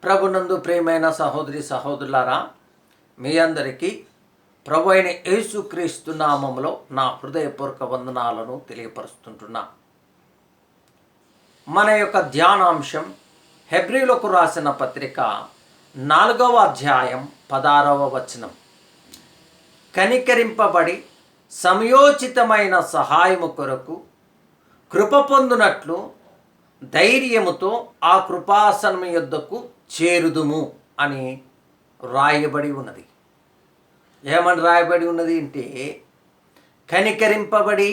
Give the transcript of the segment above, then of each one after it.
ప్రభునందు ప్రియమైన సహోదరి సహోదరులారా, మీ అందరికీ ప్రభు అయిన యేసుక్రీస్తు నామములో నా హృదయపూర్వక వందనాలను తెలియపరుస్తుంటున్నా. మన యొక్క ధ్యానాంశం హెబ్రీలకు రాసిన పత్రిక 4వ అధ్యాయం 16వ వచనం. కనికరింపబడి సమయోచితమైన సహాయము కొరకు కృప పొందునట్లు ధైర్యముతో ఆ కృపాసనము యొద్దకు చేరుదుము అని రాయబడి ఉన్నది. ఏమని రాయబడి ఉన్నది అంటే, కనికరింపబడి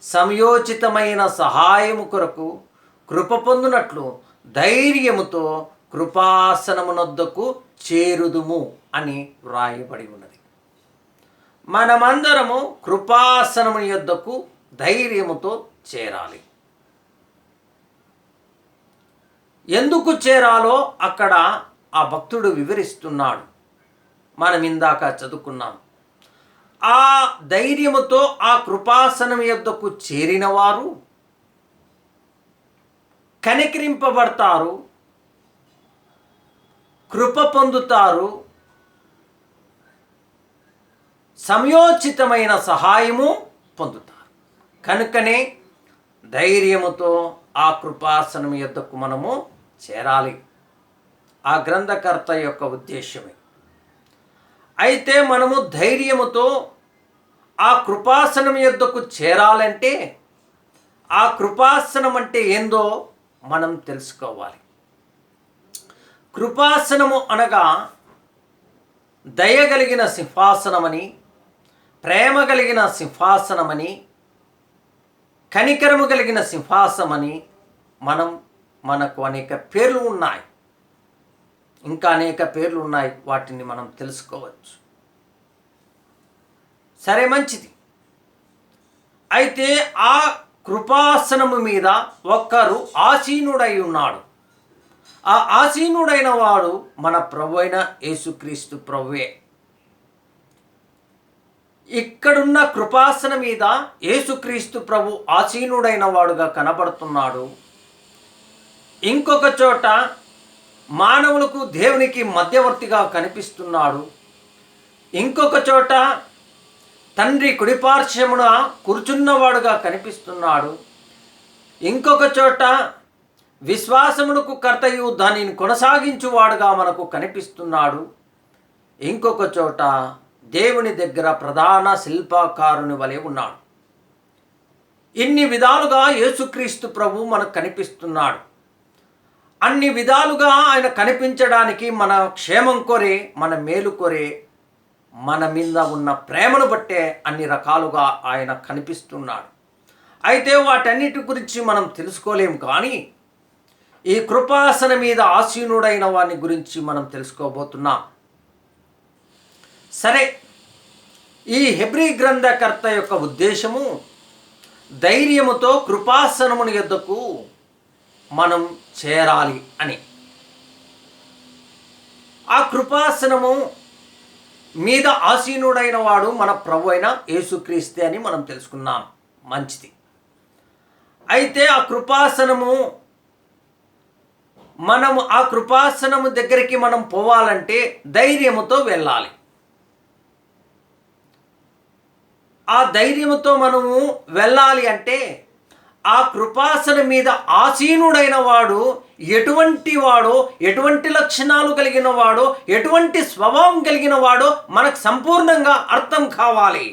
సమయోచితమైన సహాయము కొరకు కృప పొందునట్లు ధైర్యముతో కృపాసనమునొద్దకు చేరుదుము అని రాయబడి ఉన్నది. మనమందరము కృపాసనము యొద్దకు ధైర్యముతో చేరాలి. ఎందుకు చేరాలో అక్కడ ఆ భక్తుడు వివరిస్తున్నాడు. మనం ఇందాక చదువుకున్నాం. ఆ ధైర్యముతో ఆ కృపాసనం యొద్దకు చేరిన వారు కనికరింపబడతారు, కృప పొందుతారు, సమయోచితమైన సహాయము పొందుతారు. కనుకనే ధైర్యముతో ఆ కృపాసనం యొద్దకు మనము చేరాలి. ఆ గ్రంథకర్త యొక్క ఉద్దేశమే. అయితే మనము ధైర్యముతో ఆ కృపాసనం యొద్దకు చేరాలంటే ఆ కృపాసనం అంటే ఏందో మనం తెలుసుకోవాలి. కృపాసనము అనగా దయగలిగిన సింహాసనమని, ప్రేమ కలిగిన సింహాసనమని, కనికరము కలిగిన సింహాసనమని మనకు అనేక పేర్లు ఉన్నాయి. ఇంకా అనేక పేర్లు ఉన్నాయి. వాటిని మనం తెలుసుకోవచ్చు. సరే, మంచిది. అయితే ఆ కృపాసనము మీద ఒక్కరు ఆసీనుడై ఉన్నాడు. ఆ ఆసీనుడైన వాడు మన ప్రభు అయిన యేసుక్రీస్తు ప్రభువే. ఇక్కడున్న కృపాసన మీద యేసుక్రీస్తు ప్రభు ఆసీనుడైన వాడుగా కనబడుతున్నాడు. ఇంకొక చోట మానవులకు దేవునికి మధ్యవర్తిగా కనిపిస్తున్నాడు. ఇంకొక చోట తండ్రి కుడిపార్శ్వమున కూర్చున్నవాడుగా కనిపిస్తున్నాడు. ఇంకొక చోట విశ్వాసమునకు కర్తయు దానిని కొనసాగించువాడుగా మనకు కనిపిస్తున్నాడు. ఇంకొక చోట దేవుని దగ్గర ప్రధాన శిల్పకారుని వలె ఉన్నాడు. ఇన్ని విధాలుగా యేసుక్రీస్తు ప్రభు మనకు కనిపిస్తున్నాడు. అన్ని విధాలుగా ఆయన కనిపించడానికి మన క్షేమం కోరే, మన మేలు కోరే, మన మీద ఉన్న ప్రేమను బట్టే అన్ని రకాలుగా ఆయన కనిపిస్తున్నాడు. అయితే వాటన్నిటి గురించి మనం తెలుసుకోలేము. కానీ ఈ కృపాసన మీద ఆసీనుడైన వాని గురించి మనం తెలుసుకోబోతున్నాం. సరే, ఈ హెబ్రీ గ్రంథకర్త యొక్క ఉద్దేశము ధైర్యముతో కృపాసనముని యొద్దకు మనం చేరాలి అని. ఆ కృపాసనము మీద ఆసీనుడైన వాడు మన ప్రభు అయిన యేసుక్రీస్తే అని మనం తెలుసుకున్నాం. మంచిది. అయితే ఆ కృపాసనము దగ్గరికి మనం పోవాలంటే ధైర్యముతో వెళ్ళాలి. ఆ ధైర్యముతో మనము వెళ్ళాలి అంటే ఆ కృపాసన మీద ఆసీనుడైన వాడు ఎటువంటి వాడో, ఎటువంటి లక్షణాలు కలిగిన వాడో, ఎటువంటి స్వభావం కలిగిన వాడో మనకు సంపూర్ణంగా అర్థం కావాలి.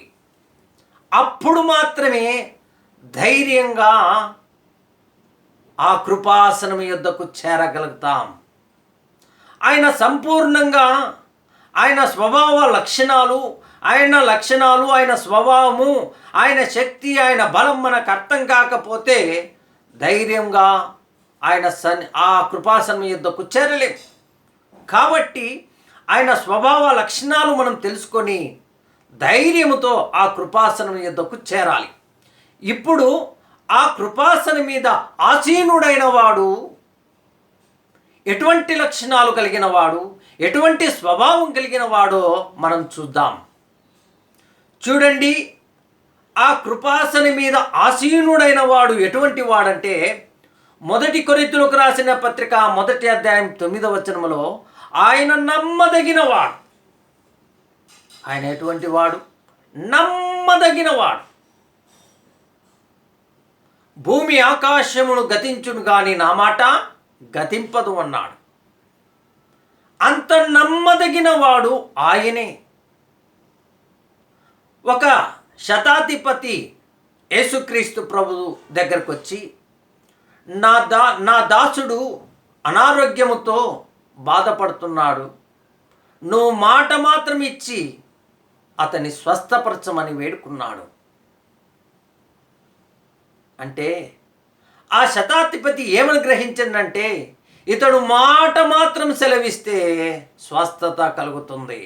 అప్పుడు మాత్రమే ధైర్యంగా ఆ కృపాసనం యొద్దకు చేరగలుగుతాం. ఆయన సంపూర్ణంగా ఆయన స్వభావ లక్షణాలు, ఆయన స్వభావము, ఆయన శక్తి, ఆయన బలం మనకు అర్థం కాకపోతే ధైర్యంగా ఆ కృపాసనం యొద్దకు చేరలేం. కాబట్టి ఆయన స్వభావ లక్షణాలు మనం తెలుసుకొని ధైర్యముతో ఆ కృపాసనం యొద్దకు చేరాలి. ఇప్పుడు ఆ కృపాసనం మీద ఆసీనుడైన వాడు ఎటువంటి లక్షణాలు కలిగిన వాడు, ఎటువంటి స్వభావం కలిగిన వాడో మనం చూద్దాం. చూడండి, ఆ కృపాసన మీద ఆసీనుడైన వాడు ఎటువంటి వాడంటే మొదటి కొరింథీయులకు రాసిన పత్రిక 1వ అధ్యాయం 9వ వచనములో ఆయన నమ్మదగినవాడు. ఆయన ఎటువంటి వాడు? నమ్మదగినవాడు. భూమి ఆకాశమును గతించును గాని నా మాట గతింపదు అన్నాడు. అంత నమ్మదగిన వాడు ఆయనే. ఒక శతాధిపతి యేసుక్రీస్తు ప్రభు దగ్గరకు వచ్చి, నా దాసుడు అనారోగ్యముతో బాధపడుతున్నాడు, నువ్వు మాట మాత్రం ఇచ్చి అతన్ని స్వస్థపరచమని వేడుకున్నాడు. అంటే ఆ శతాధిపతి ఏమని గ్రహించిందంటే, ఇతడు మాట మాత్రం సెలవిస్తే స్వస్థత కలుగుతుంది.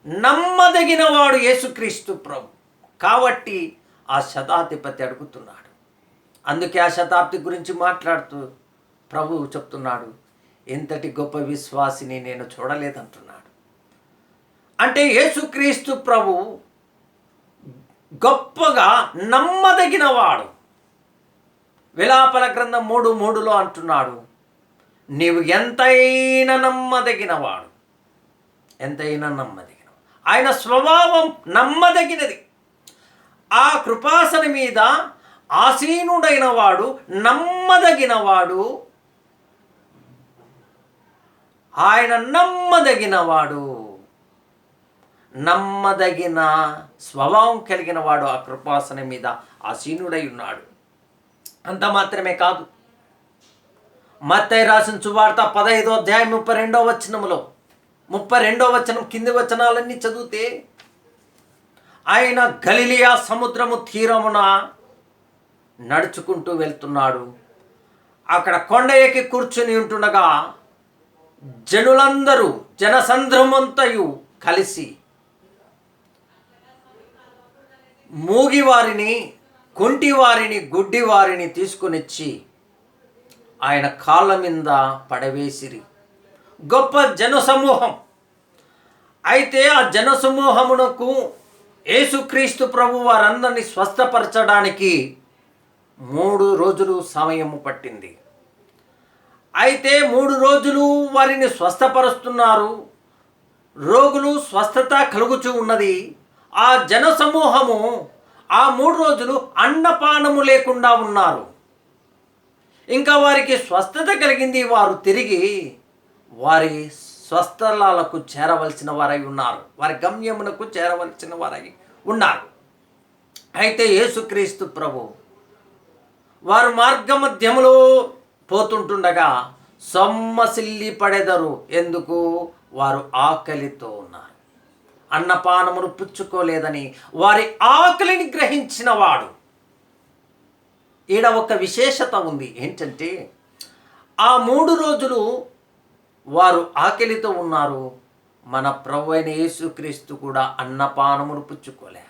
నమ్మదగిన వాడు యేసుక్రీస్తు ప్రభు కాబట్టి ఆ శతాధిపతి అడుగుతున్నాడు. అందుకే ఆ శతాబ్ది గురించి మాట్లాడుతూ ప్రభువు చెప్తున్నాడు, ఇంతటి గొప్ప విశ్వాసిని నేను చూడలేదంటున్నాడు. అంటే యేసుక్రీస్తు ప్రభు గొప్పగా నమ్మదగినవాడు. విలాపన గ్రంథం 3:3 అంటున్నాడు, నీవు ఎంతైనా నమ్మదగినవాడు. ఎంతైనా నమ్మదగిన ఆయన స్వభావం నమ్మదగినది. ఆ కృపాసన మీద ఆసీనుడైన వాడు నమ్మదగినవాడు. ఆయన నమ్మదగినవాడు, నమ్మదగిన స్వభావం కలిగిన వాడు ఆ కృపాసన మీద ఆసీనుడై ఉన్నాడు. అంత మాత్రమే కాదు, మత్తయి రాసిన సువార్త 15వ అధ్యాయం 32వ వచనములో 32వ వచనం కింది వచనాలన్నీ చదివితే, ఆయన గలిలియా సముద్రము తీరమున నడుచుకుంటూ వెళ్తున్నాడు. అక్కడ కొండ ఎక్కి కూర్చుని ఉంటుండగా జనులందరూ జనసంద్రమంతయు కలిసి మూగివారిని, కుంటివారిని, గుడ్డివారిని తీసుకొనిచ్చి ఆయన కాళ్ళ మీద పడవేసిరి. గొప్ప జనసమూహం. అయితే ఆ జనసమూహమునకు యేసుక్రీస్తు ప్రభు వారందరినీ స్వస్థపరచడానికి 3 రోజులు సమయం పట్టింది. అయితే 3 రోజులు వారిని స్వస్థపరుస్తున్నారు. రోగులు స్వస్థత కలుగుచూ ఉన్నది. ఆ జనసమూహము ఆ 3 రోజులు అన్నపానము లేకుండా ఉన్నారు. ఇంకా వారికి స్వస్థత కలిగింది. వారు తిరిగి వారి స్వస్థలాలకు చేరవలసిన వారై ఉన్నారు. వారి గమ్యమునకు చేరవలసిన వారై ఉన్నారు. అయితే యేసుక్రీస్తు ప్రభు వారు మార్గమధ్యములో పోతుంటుండగా సొమ్మసిల్లి పడెదరు. ఎందుకు? వారు ఆకలితో ఉన్నారు. అన్నపానమును పుచ్చుకోలేదని వారి ఆకలిని గ్రహించిన వాడు. ఈడ ఒక విశేషత ఉంది. ఏంటంటే ఆ 3 రోజులు వారు ఆకలితో ఉన్నారు. మన ప్రభువైన యేసుక్రీస్తు కూడా అన్నపానమును పుచ్చుకోలే.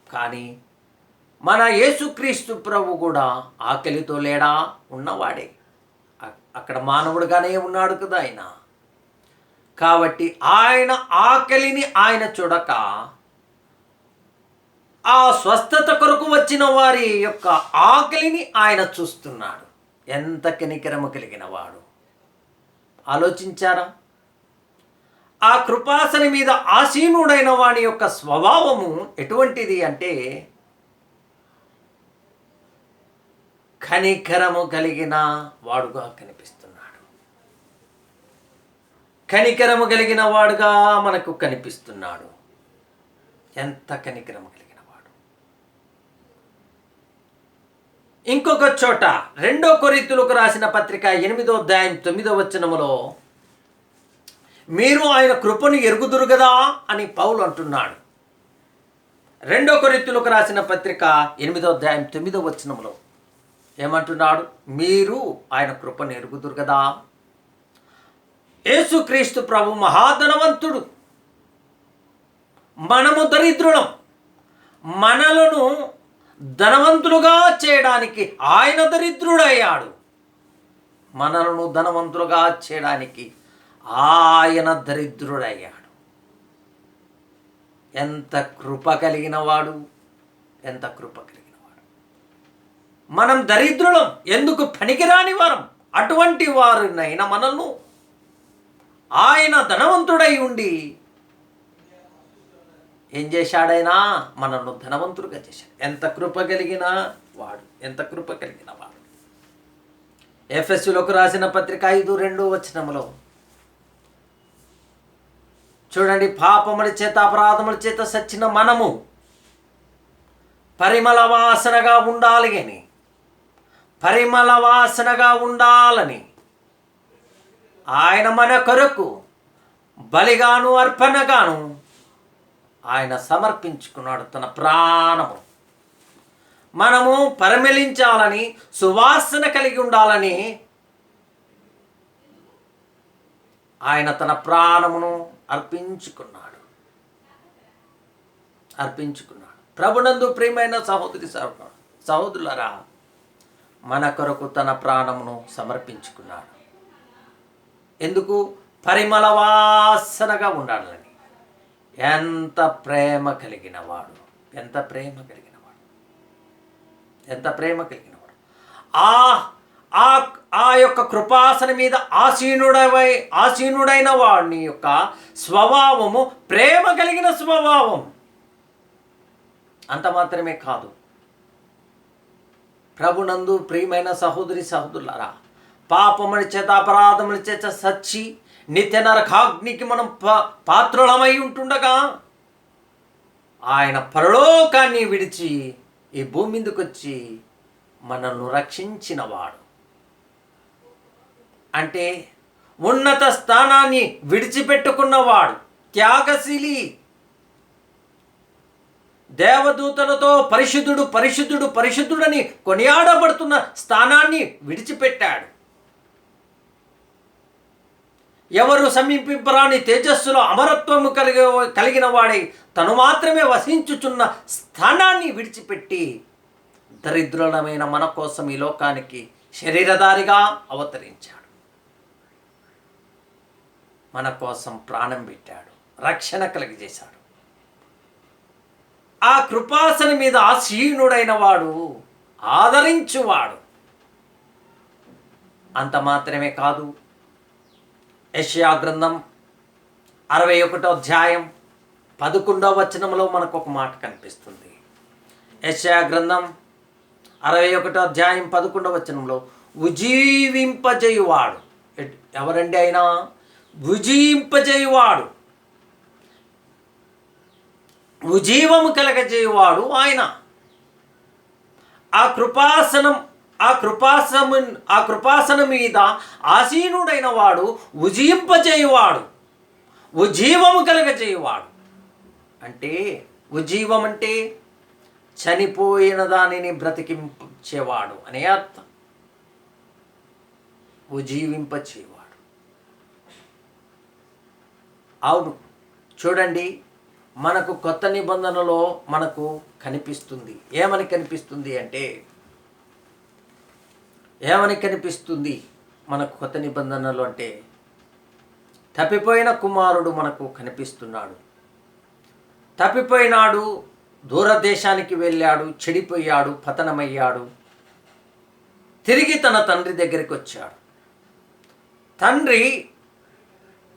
కానీ మన యేసుక్రీస్తు ప్రభు కూడా ఆకలితో లేడా? ఉన్నవాడే. అక్కడ మానవుడుగానే ఉన్నాడు కదా ఆయన. కాబట్టి ఆయన ఆకలిని ఆయన చూడక ఆ స్వస్థత కొరకు వచ్చిన వారి యొక్క ఆకలిని ఆయన చూస్తున్నాడు. ఎంత కనికరము కలిగిన వాడు. ఆలోచించారా? ఆ కృపాసన మీద ఆసీనుడైన వాడి యొక్క స్వభావము ఎటువంటిది అంటే, కనికరము కలిగిన వాడుగా కనిపిస్తున్నాడు. కనికరము కలిగిన వాడుగా మనకు కనిపిస్తున్నాడు. ఎంత కనికరము కలిగిన వాడు. ఇంకొక చోట 2 కొరింథీయులకు రాసిన పత్రిక 8వ అధ్యాయం 9వ వచనములో, మీరు ఆయన కృపను ఎరుగుదురు కదా అని పౌలు అంటున్నాడు. 2 కొరింథీయులకు రాసిన పత్రిక 8వ అధ్యాయం 9వ వచనములో ఏమంటున్నాడు? మీరు ఆయన కృపను ఎరుగుదురు కదా. యేసుక్రీస్తు ప్రభు మహాధనవంతుడు, మనము దరిద్రులం. మనలను ధనవంతులుగా చేయడానికి ఆయన దరిద్రుడయ్యాడు. మనలను ధనవంతులుగా చేయడానికి ఆయన దరిద్రుడయ్యాడు. ఎంత కృప కలిగిన వాడు. ఎంత కృప కలిగిన వాడు. మనం దరిద్రులం, ఎందుకు పనికిరాని వారం. అటువంటి వారినైనా మనల్ని ఆయన ధనవంతుడై ఉండి ఏం చేశాడైనా మనల్ని ధనవంతులుగా చేశాడు. ఎంత కృప కలిగిన వాడు, ఎంత కృప కలిగిన వాడు. ఎఫెసీయులకు రాసిన పత్రిక 5:2 చూడండి, పాపముల చేత అపరాధముల చేత సచ్చిన మనము పరిమళ వాసనగా ఉండాలి అని, పరిమళ వాసనగా ఉండాలని ఆయన మన కొరకు బలిగాను అర్పణగాను ఆయన సమర్పించుకున్నాడు తన ప్రాణము. మనము పరిమళించాలని, సువాసన కలిగి ఉండాలని ఆయన తన ప్రాణమును అర్పించుకున్నాడు. ప్రభునందు ప్రియమైన సహోదరులారా, మన కొరకు తన ప్రాణమును సమర్పించుకున్నాడు. ఎందుకు? పరిమళ వాసనగా ఉండాలని. ఎంత ప్రేమ కలిగిన వాడు, ఎంత ప్రేమ కలిగిన వాడు, ఎంత ప్రేమ కలిగిన వాడు. ఆ యొక్క కృపాసన మీద ఆసీనుడైన వాడిని యొక్క స్వభావము ప్రేమ కలిగిన స్వభావం. అంత మాత్రమే కాదు, ప్రభునందు ప్రియమైన సహోదరులారా, పాపముల చేత అపరాధముల చేత సచ్చి నిత్య నరకాగ్నికి మనం పాత్రులమై ఉంటుండగా ఆయన పరలోకాన్ని విడిచి ఈ భూమి మీదకి వచ్చి మనల్ని రక్షించినవాడు. అంటే ఉన్నత స్థానాన్ని విడిచిపెట్టుకున్నవాడు, త్యాగశీలి. దేవదూతలతో పరిశుద్ధుడు పరిశుద్ధుడు పరిశుద్ధుడని కొనియాడబడుతున్న స్థానాన్ని విడిచిపెట్టాడు. ఎవరు సమీపింపరాని తేజస్సులో అమరత్వము కలిగిన వాడై తను మాత్రమే వసించుచున్న స్థానాన్ని విడిచిపెట్టి దరిద్రులమైన మన కోసం ఈ లోకానికి శరీరధారిగా అవతరించాడు. మన కోసం ప్రాణం పెట్టాడు, రక్షణ కలిగజేశాడు. ఆ కృపాసన మీద ఆసీనుడైన వాడు, ఆదరించువాడు. అంత మాత్రమే కాదు, యెషయా గ్రంథం 61:11 మనకు ఒక మాట కనిపిస్తుంది. యెషయా గ్రంథం 61:11 ఉజ్జీవింపజేయువాడు. ఎవరండి ఆయన? ఉజ్జీవింపజేయువాడు, ఉజ్జీవము కలగజేయువాడు ఆయన. ఆ కృపాసనం మీద ఆసీనుడైన వాడు ఉజ్జీంపజేయువాడు, ఉజ్జీవము కలగజేయువాడు. అంటే ఉజ్జీవం అంటే చనిపోయిన దానిని బ్రతికించేవాడు అనే అర్థం. ఉజ్జీవింపచేవాడు. అవును, చూడండి, మనకు కొత్త నిబంధనలో మనకు కనిపిస్తుంది. ఏమని కనిపిస్తుంది అంటే, ఏమని కనిపిస్తుంది మనకు కొత్త నిబంధనలో అంటే, తప్పిపోయిన కుమారుడు మనకు కనిపిస్తున్నాడు. తప్పిపోయినాడు, దూరదేశానికి వెళ్ళాడు, చెడిపోయాడు, పతనమయ్యాడు. తిరిగి తన తండ్రి దగ్గరికి వచ్చాడు. తండ్రి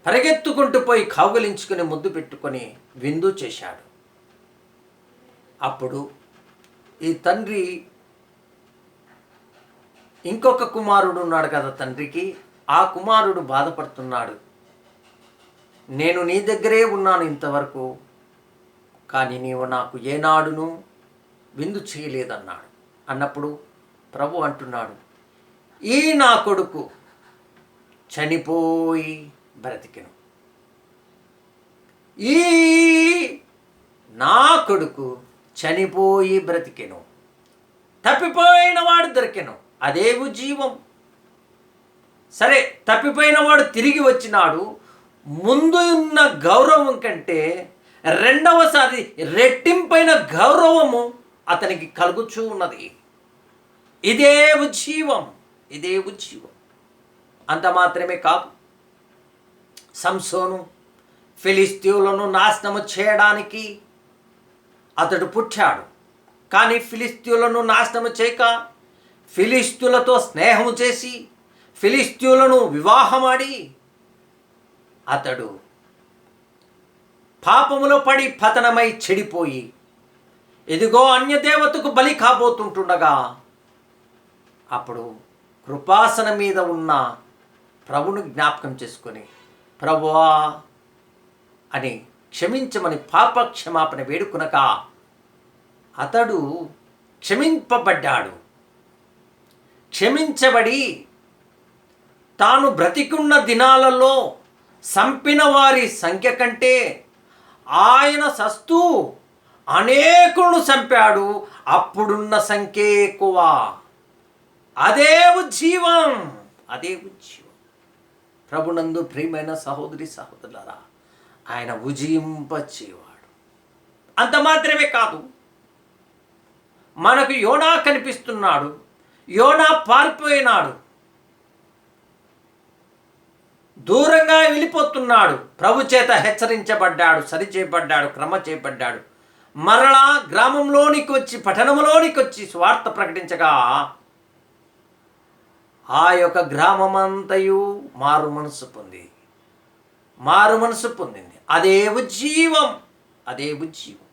పరిగెత్తుకుంటూ పోయి కౌగిలించుకుని ముద్దు పెట్టుకొని విందు చేశాడు. అప్పుడు ఈ తండ్రి, ఇంకొక కుమారుడు ఉన్నాడు కదా తండ్రికి, ఆ కుమారుడు బాధపడుతున్నాడు. నేను నీ దగ్గరే ఉన్నాను ఇంతవరకు, కానీ నీవు నాకు ఏనాడును విందు చేయలేదన్నాడు. అన్నప్పుడు ప్రభు అంటున్నాడు, ఈ నా కొడుకు చనిపోయి బ్రతికెను. ఈ నా కొడుకు చనిపోయి బ్రతికెను, తప్పిపోయిన వాడు దొరికెను. అదే ఉజ్జీవం. సరే, తప్పిపోయిన వాడు తిరిగి వచ్చినాడు. ముందు ఉన్న గౌరవం కంటే రెండవసారి రెట్టింపైన గౌరవము అతనికి కలుగుచూ ఉన్నది. ఇదే ఉజ్జీవం, ఇదే ఉజ్జీవం. అంత మాత్రమే కాదు, సంసోను ఫిలిస్తీయులను నాశనము చేయడానికి అతడు పుట్టాడు. కానీ ఫిలిస్తీయులను నాశనము చేయక ఫిలిష్తులతో స్నేహము చేసి ఫిలిష్తీయులను వివాహమాడి అతడు పాపములో పడి పతనమై చెడిపోయి ఇదిగో అన్యదేవతకు బలి కాబోతుంటుండగా అప్పుడు కృపాసనం మీద ఉన్న ప్రభువును జ్ఞాపకం చేసుకొని ప్రభువా అని క్షమించమని పాప క్షమాపణ వేడుకునక అతడు క్షమింపబడ్డాడు. క్షమించబడి తాను బ్రతికున్న దినాలలో సంపిన వారి సంఖ్య కంటే ఆయన సస్తూ అనేకులను చంపాడు. అప్పుడున్న సంఖ్య ఎక్కువ. అదే ఉజ్జీవం, అదే ఉజ్జీవం. ప్రభునందు ప్రియమైన సహోదరి సహోదరులారా, ఆయన ఉజ్జీంపచేవాడు. అంత మాత్రమే కాదు, మనకు యోనా కనిపిస్తున్నాడు. యోనా పారిపోయినాడు, దూరంగా వెళ్ళిపోతున్నాడు. ప్రభు చేత హెచ్చరించబడ్డాడు, సరిచేయబడ్డాడు, క్రమ చేయబడ్డాడు. మరలా గ్రామంలోనికి వచ్చి పట్టణంలోనికి వచ్చి స్వార్థ ప్రకటించగా ఆ యొక్క గ్రామమంతయు మారు మనసు పొందింది. అదే ఉజ్జీవం, అదే ఉజ్జీవం.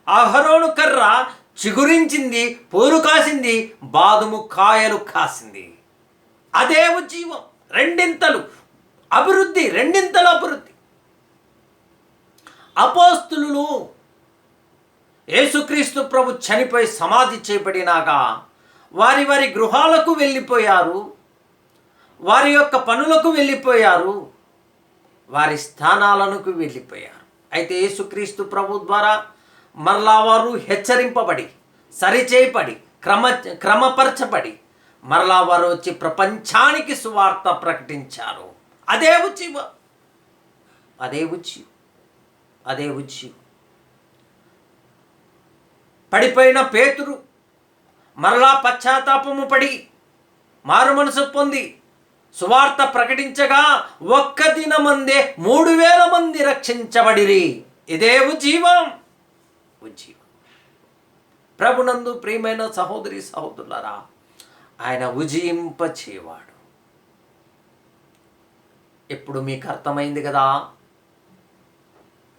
అహరోను కర్ర చిగురించింది, పోరు కాసింది, బాదుము కాయలు కాసింది. అదే ఉజ్జీవం. రెండింతలు అభివృద్ధి. అపోస్తులు యేసుక్రీస్తు ప్రభు చనిపోయి సమాధి చేయబడినాక వారి వారి గృహాలకు వెళ్ళిపోయారు, వారి యొక్క పనులకు వెళ్ళిపోయారు, వారి స్థానాలకు వెళ్ళిపోయారు. అయితే యేసుక్రీస్తు ప్రభు ద్వారా మరలా వారు హెచ్చరింపబడి, సరిచేయబడి, క్రమపరచబడి మరలా వారు వచ్చి ప్రపంచానికి సువార్త ప్రకటించారు. అదే ఉజ్జీవం. పడిపోయిన పేతురు మరలా పశ్చాత్తాపము పడి మారు మనసు పొంది సువార్త ప్రకటించగా ఒక్క దినమందే 3,000 మంది రక్షించబడిరి. ఇదే ఉజ్జీవం. ప్రభునందు ప్రియమైన సహోదరి సహోదరులారా, ఆయన ఉజ్జీంపచేవాడు. ఇప్పుడు మీకు అర్థమైంది కదా,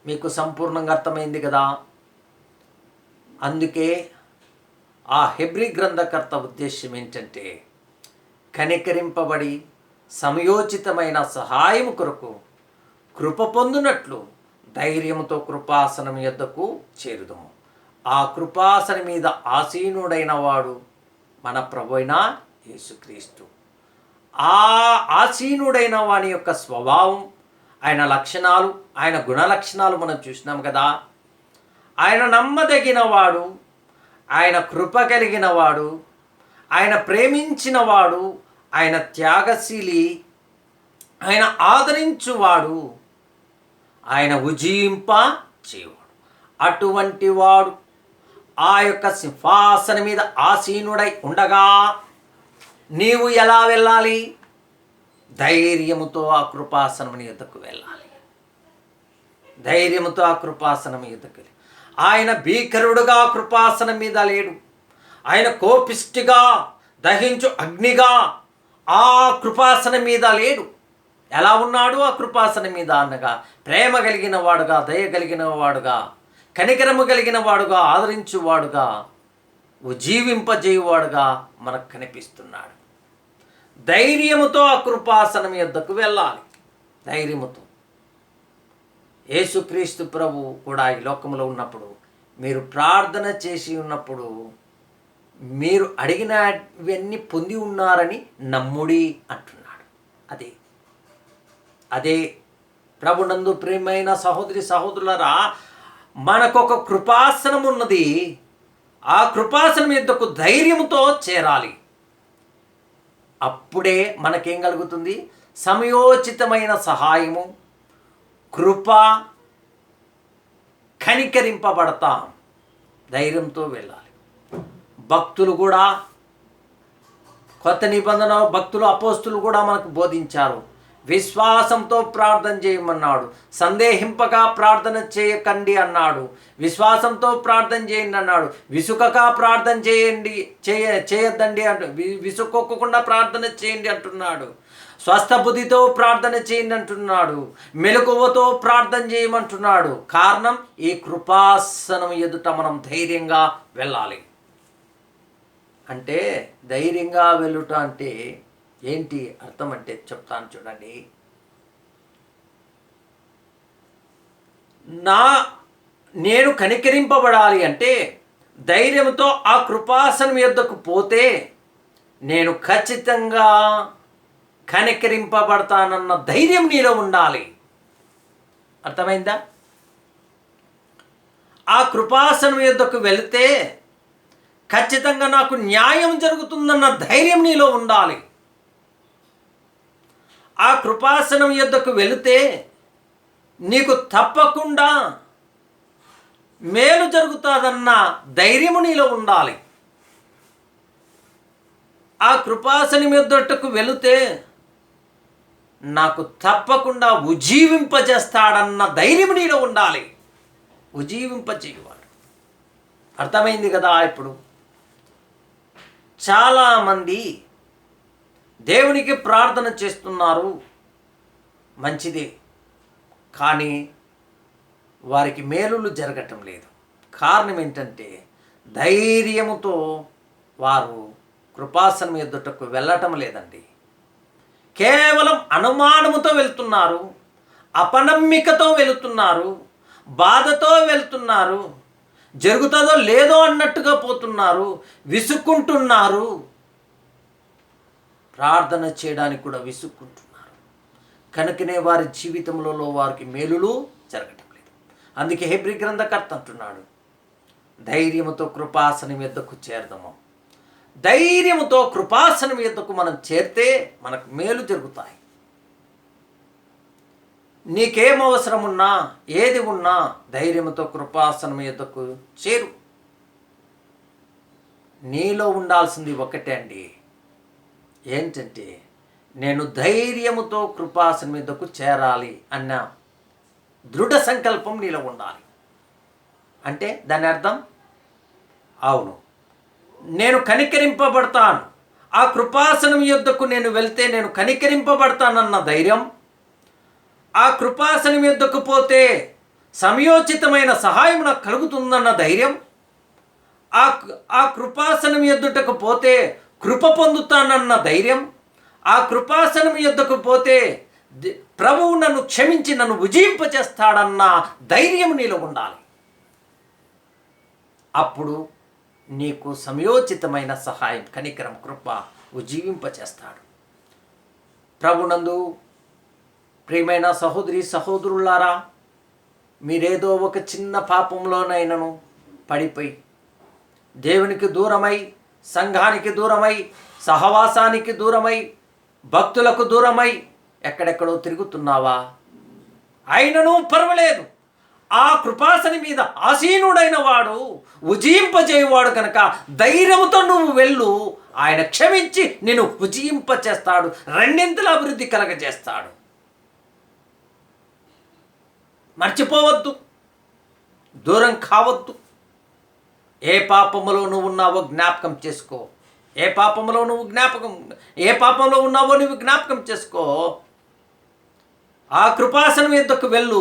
మీకు సంపూర్ణంగా అర్థమైంది కదా. అందుకే ఆ హెబ్రీ గ్రంథకర్త ఉద్దేశం ఏంటంటే, కనికరింపబడి సమయోచితమైన సహాయం కొరకు కృప పొందునట్లు ధైర్యంతో కృపాసనం యొద్దకు చేరుదము. ఆ కృపాసనం మీద ఆసీనుడైన వాడు మన ప్రభువైన యేసుక్రీస్తు. ఆ ఆసీనుడైన వాని యొక్క స్వభావం, ఆయన లక్షణాలు, ఆయన గుణలక్షణాలు మనం చూసినాం కదా. ఆయన నమ్మదగిన వాడు, ఆయన కృప కలిగిన వాడు, ఆయన ప్రేమించినవాడు, ఆయన త్యాగశీలి, ఆయన ఆదరించువాడు, ఆయన ఉజ్జీంప చేయవాడు. అటువంటి వాడు ఆ యొక్క సింహాసనం మీద ఆసీనుడై ఉండగా నీవు ఎలా వెళ్ళాలి? ధైర్యముతో ఆ కృపాసనం యొద్దకు వెళ్ళాలి. ధైర్యముతో ఆ కృపాసనం యొద్దకు వెళ్ళాలి. ఆయన భీకరుడుగా కృపాసనం మీద లేడు. ఆయన కోపిష్టిగా దహించు అగ్నిగా ఆ కృపాసనం మీద లేడు. ఎలా ఉన్నాడు ఆ కృపాసనం మీద అనగా, ప్రేమ కలిగిన వాడుగా, దయ కలిగిన వాడుగా, కనికరము కలిగిన వాడుగా, ఆదరించువాడుగా, ఉజ్జీవింపజేయువాడుగా మనకు కనిపిస్తున్నాడు. ధైర్యముతో ఆ కృపాసనం యొద్దకు వెళ్ళాలి. ధైర్యముతో. యేసుక్రీస్తు ప్రభు కూడా ఈ లోకంలో ఉన్నప్పుడు, మీరు ప్రార్థన చేసి ఉన్నప్పుడు మీరు అడిగినవన్నీ పొంది ఉన్నారని నమ్ముడి అంటున్నాడు. అదే ప్రభునందు ప్రియమైన సహోదరి సహోదరులరా, మనకొక కృపాసనం ఉన్నది. ఆ కృపాసనం యొద్దకు ధైర్యంతో చేరాలి. అప్పుడే మనకేం కలుగుతుంది? సమయోచితమైన సహాయము, కృప, కనికరింపబడతాం. ధైర్యంతో వెళ్ళాలి. భక్తులు కూడా, కొత్త నిబంధన భక్తులు, అపోస్తులు కూడా మనకు బోధించారు. విశ్వాసంతో ప్రార్థన చేయమన్నాడు. సందేహింపగా ప్రార్థన చేయకండి అన్నాడు. విశ్వాసంతో ప్రార్థన చేయండి అన్నాడు. విసుకక ప్రార్థన చేయొద్దండి విసుక్కోకుండా ప్రార్థన చేయండి అంటున్నాడు. స్వస్థ బుద్ధితో ప్రార్థన చేయండి అంటున్నాడు. మెలకువతో ప్రార్థన చేయమంటున్నాడు. కారణం, ఈ కృపాసనం ఎదుట మనం ధైర్యంగా వెళ్ళాలి. అంటే ధైర్యంగా వెళ్ళుట అంటే ఏంటి అర్థం అంటే చెప్తాను చూడండి. నేను కనికరింపబడాలి అంటే ధైర్యంతో ఆ కృపాసనం యొద్దకు పోతే నేను ఖచ్చితంగా కనికరింపబడతానన్న ధైర్యం నీలో ఉండాలి. అర్థమైందా? ఆ కృపాసనం యొద్దకు వెళితే ఖచ్చితంగా నాకు న్యాయం జరుగుతుందన్న ధైర్యం నీలో ఉండాలి. ఆ కృపాసనం యొద్దకు వెళితే నీకు తప్పకుండా మేలు జరుగుతుందన్న ధైర్యము నీలో ఉండాలి. ఆ కృపాసనం యొద్దకు వెళితే నాకు తప్పకుండా ఉజ్జీవింపజేస్తాడన్న ధైర్యం నీలో ఉండాలి. ఉజ్జీవింపజేయవాడు. అర్థమైంది కదా? ఇప్పుడు చాలామంది దేవునికి ప్రార్థన చేస్తున్నారు, మంచిదే, కానీ వారికి మేలులు జరగటం లేదు. కారణం ఏంటంటే ధైర్యముతో వారు కృపాసనం ఎదుటకు వెళ్ళటం లేదండి. కేవలం అనుమానముతో వెళ్తున్నారు, అపనమ్మికతో వెళుతున్నారు, బాధతో వెళ్తున్నారు, జరుగుతుందో లేదో అన్నట్టుగా పోతున్నారు, విసుక్కుంటున్నారు, ప్రార్థన చేయడానికి కూడా విసుక్కుంటున్నారు. కనుకనే వారి జీవితంలో వారికి మేలులు జరగటం లేదు. అందుకే హెబ్రీ గ్రంథకర్త అంటున్నాడు, ధైర్యముతో కృపాసనం యొద్దకు చేరదము. ధైర్యముతో కృపాసనం యొద్దకు మనం చేరితే మనకు మేలు జరుగుతాయి. నీకేం అవసరం ఉన్నా, ఏది ఉన్నా ధైర్యముతో కృపాసనం యొద్దకు చేరు. నీలో ఉండాల్సింది ఒకటే అండి, ఏంటంటే నేను ధైర్యముతో కృపాసనం యొద్దకు చేరాలి అన్న దృఢ సంకల్పం నీలో ఉండాలి. అంటే దాని అర్థం, అవును, నేను కనికరింపబడతాను, ఆ కృపాసనం యొద్దకు నేను వెళ్తే నేను కనికరింపబడతానన్న ధైర్యం, ఆ కృపాసనం యొద్దకు పోతే సమయోచితమైన సహాయం నాకు కలుగుతుందన్న ధైర్యం, ఆ కృపాసనం యొద్దకు పోతే కృప పొందుతానన్న ధైర్యం, ఆ కృపాసనం యొద్దకు పోతే ప్రభువు నన్ను క్షమించి నన్ను ఉజ్జీవింపచేస్తాడన్న ధైర్యం నీలో ఉండాలి. అప్పుడు నీకు సమయోచితమైన సహాయం, కనికరం, కృప ఉజ్జీవింపచేస్తాడు. ప్రభునందు ప్రియమైన సహోదరి సహోదరులారా, మీరేదో ఒక చిన్న పాపంలోనైనను పడిపోయి దేవునికి దూరమై, సంఘానికి దూరమై, సహవాసానికి దూరమై, భక్తులకు దూరమై ఎక్కడెక్కడో తిరుగుతున్నావా? అయినను పర్వాలేదు, ఆ కృపాసని మీద ఆసీనుడైన వాడు, ఉజ్జీంపజేయవాడు కనుక ధైర్యముతో నువ్వు వెళ్ళు. ఆయన క్షమించి నిన్ను ఉజ్జీంపచేస్తాడు, రెండింతల అభివృద్ధి కలగజేస్తాడు. మర్చిపోవద్దు, దూరం కావద్దు. ఏ పాపములో నువ్వు ఉన్నావో జ్ఞాపకం చేసుకో. ఏ పాపంలో ఉన్నావో నువ్వు జ్ఞాపకం చేసుకో. ఆ కృపాసనం యొద్దకు వెళ్ళు.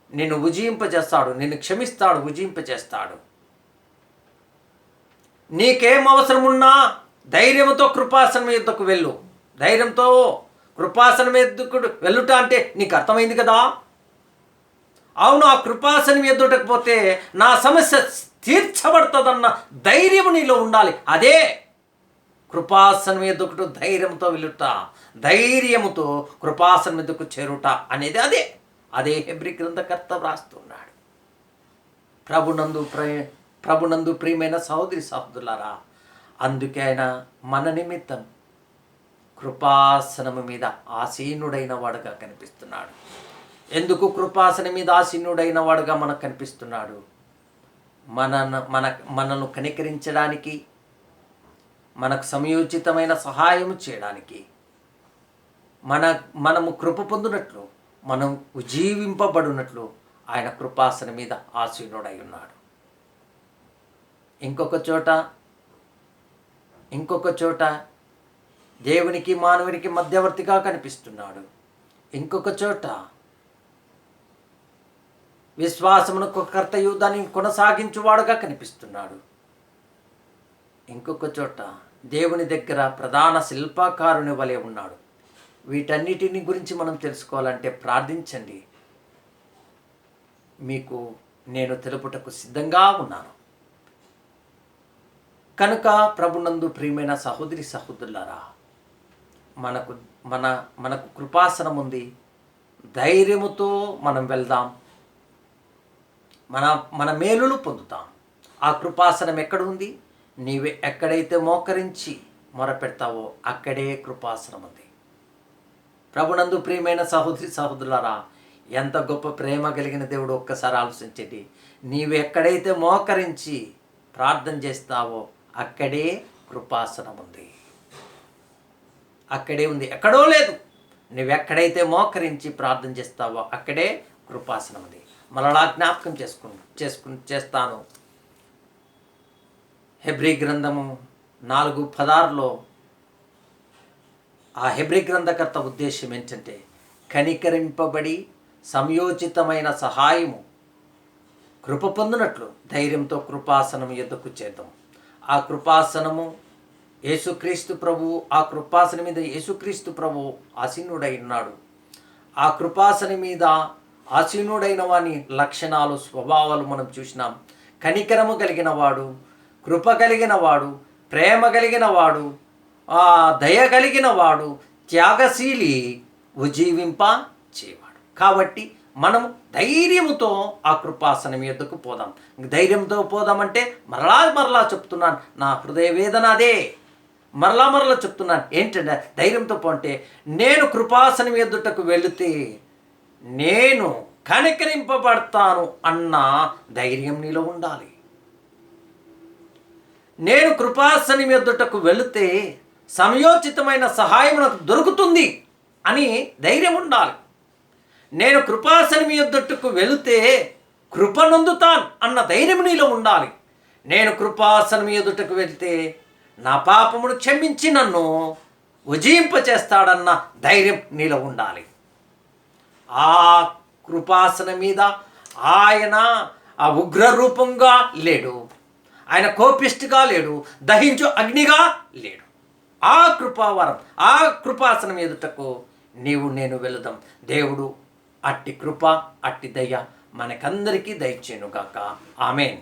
నిన్ను ఉజ్జీంపజేస్తాడు, నిన్ను క్షమిస్తాడు, ఉజ్జీంపజేస్తాడు. నీకేం అవసరం ఉన్నా ధైర్యంతో కృపాసనం యొద్దకు వెళ్ళు. ధైర్యంతో కృపాసనం యొద్దకు వెళ్ళుట అంటే నీకు అర్థమైంది కదా? అవును, ఆ కృపాసనం ఎదుటకు పోతే నా సమస్య తీర్చబడుతుందన్న ధైర్యం నీలో ఉండాలి. అదే కృపాసనం ఎదుట ధైర్యంతో వెళ్ళుట, ధైర్యముతో కృపాసనం ఎదుకు చేరుట అనేది అదే హెబ్రీ గ్రంథకర్త వ్రాస్తున్నాడు. ప్రభునందు ప్రియమైన సహోదరి సహోదరులారా, అందుకే ఆయన మన నిమిత్తం కృపాసనము మీద ఆసీనుడైన వాడుగా కనిపిస్తున్నాడు. ఎందుకు కృపాసనం మీద ఆసీనుడైన వాడుగా మనకు కనిపిస్తున్నాడు? మనను కనికరించడానికి, మనకు సమయోచితమైన సహాయం చేయడానికి, మనము కృప పొందినట్లు, మనం ఉజ్జీవింపబడినట్లు ఆయన కృపాసనం మీద ఆసీనుడై ఉన్నాడు. ఇంకొక చోట దేవునికి మానవునికి మధ్యవర్తిగా కనిపిస్తున్నాడు. ఇంకొక చోట విశ్వాసమునకు కర్తయు దాన్ని కొనసాగించువాడుగా కనిపిస్తున్నాడు. ఇంకొక చోట దేవుని దగ్గర ప్రధాన శిల్పకారుని వలె ఉన్నాడు. వీటన్నిటిని గురించి మనం తెలుసుకోవాలంటే ప్రార్థించండి. మీకు నేను తెలుపుటకు సిద్ధంగా ఉన్నాను. కనుక ప్రభునందు ప్రియమైన సహోదరి సహోదరులారా, మనకు కృపాసనం ఉంది. ధైర్యముతో మనం వెళ్దాం. మన మేలులు పొందుతాం. ఆ కృపాసనం ఎక్కడ ఉంది? నీవే ఎక్కడైతే మోకరించి మొరపెడతావో అక్కడే కృపాసనం ఉంది. ప్రభునందు ప్రియమైన సహోదరి సహోదరులారా, ఎంత గొప్ప ప్రేమ కలిగిన దేవుడు ఒక్కసారి ఆలోచించండి. నీవు ఎక్కడైతే మోకరించి ప్రార్థన చేస్తావో అక్కడే కృపాసనం ఉంది. అక్కడే ఉంది, ఎక్కడో లేదు. నువ్వెక్కడైతే మోకరించి ప్రార్థన చేస్తావో అక్కడే కృపాసనం ఉంది. మరలా జ్ఞాపకం చేస్తాను. హెబ్రీ గ్రంథము 4:16 ఆ హెబ్రీ గ్రంథకర్త ఉద్దేశం ఏంటంటే, కనికరింపబడి సంయోచితమైన సహాయము కృప పొందినట్లు ధైర్యంతో కృపాసనం ఎద్దకు చేద్దాం. ఆ కృపాసనము యేసుక్రీస్తు ప్రభువు, ఆ కృపాసనం మీద యేసుక్రీస్తు ప్రభువు ఆసీనుడై ఉన్నాడు. ఆ కృపాసనం మీద ఆసీనుడైన వాని లక్షణాలు, స్వభావాలు మనం చూసినాం. కనికరము కలిగిన వాడు, కృప కలిగిన వాడు, ప్రేమ కలిగిన వాడు, దయ కలిగిన వాడు, త్యాగశీలి, ఉజ్జీవింప చేయవాడు. కాబట్టి మనం ధైర్యముతో ఆ కృపాసనం ఎద్దుకు పోదాం. ధైర్యంతో పోదామంటే మరలా చెప్తున్నాను, నా హృదయ వేదన అదే. మరలా చెప్తున్నాను ఏంటంటే, ధైర్యంతో పోంటే నేను కృపాసనం ఎద్దుటకు వెళితే నేను కనికరింపబడతాను అన్న ధైర్యం నీలో ఉండాలి. నేను కృపాసనం ఎద్దుటకు వెళితే సమయోచితమైన సహాయం నాకు దొరుకుతుంది అని ధైర్యం ఉండాలి. నేను కృపాసనం ఎద్దుటకు వెళితే కృపనొందుతాను అన్న ధైర్యం నీలో ఉండాలి. నేను కృపాసనం ఎదుటకు వెళితే నా పాపమును క్షమించి నన్ను ఉజ్జీంపచేస్తాడన్న ధైర్యం నీలో ఉండాలి. ఆ కృపాసనం మీద ఆయన ఆ ఉగ్రరూపంగా లేడు, ఆయన కోపిష్టిగా లేడు, దహించు అగ్నిగా లేడు. ఆ కృపావరం, ఆ కృపాసనం ఎదుటకు నేను వెళదాం. దేవుడు అట్టి కృప, అట్టి దయ మనకందరికీ దయచేయునుగాక. ఆమేన్.